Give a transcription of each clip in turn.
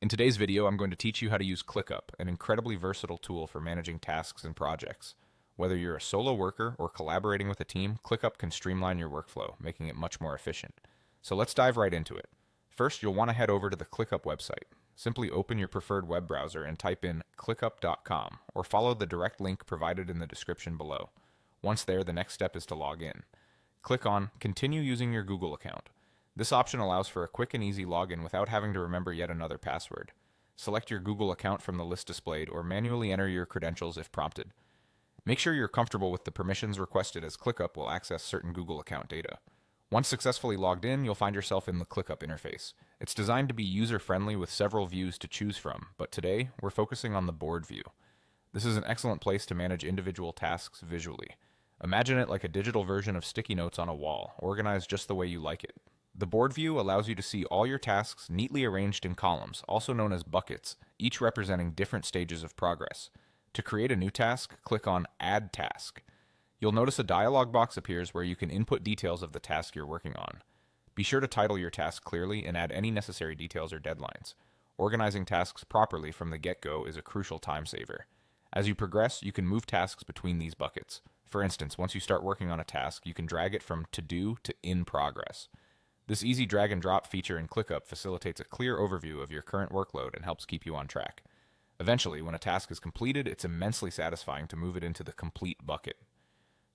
In today's video, I'm going to teach you how to use ClickUp, an incredibly versatile tool for managing tasks and projects. Whether you're a solo worker or collaborating with a team, ClickUp can streamline your workflow, making it much more efficient. So let's dive right into it. First, you'll want to head over to the ClickUp website. Simply open your preferred web browser and type in clickup.com or follow the direct link provided in the description below. Once there, the next step is to log in. Click on Continue using your Google account. This option allows for a quick and easy login without having to remember yet another password. Select your Google account from the list displayed or manually enter your credentials if prompted. Make sure you're comfortable with the permissions requested, as ClickUp will access certain Google account data. Once successfully logged in, you'll find yourself in the ClickUp interface. It's designed to be user-friendly with several views to choose from, but today we're focusing on the board view. This is an excellent place to manage individual tasks visually. Imagine it like a digital version of sticky notes on a wall, organized just the way you like it. The board view allows you to see all your tasks neatly arranged in columns, also known as buckets, each representing different stages of progress. To create a new task, click on Add Task. You'll notice a dialog box appears where you can input details of the task you're working on. Be sure to title your task clearly and add any necessary details or deadlines. Organizing tasks properly from the get-go is a crucial time saver. As you progress, you can move tasks between these buckets. For instance, once you start working on a task, you can drag it from To Do to In Progress. This easy drag and drop feature in ClickUp facilitates a clear overview of your current workload and helps keep you on track. Eventually, when a task is completed, it's immensely satisfying to move it into the Complete bucket.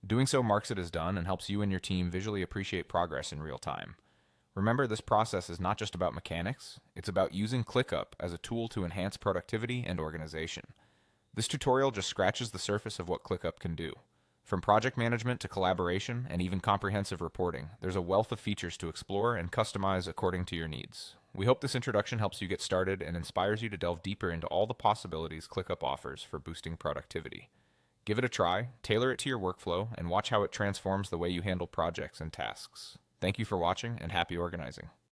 Doing so marks it as done and helps you and your team visually appreciate progress in real time. Remember, this process is not just about mechanics, it's about using ClickUp as a tool to enhance productivity and organization. This tutorial just scratches the surface of what ClickUp can do. From project management to collaboration and even comprehensive reporting, there's a wealth of features to explore and customize according to your needs. We hope this introduction helps you get started and inspires you to delve deeper into all the possibilities ClickUp offers for boosting productivity. Give it a try, tailor it to your workflow, and watch how it transforms the way you handle projects and tasks. Thank you for watching, and happy organizing.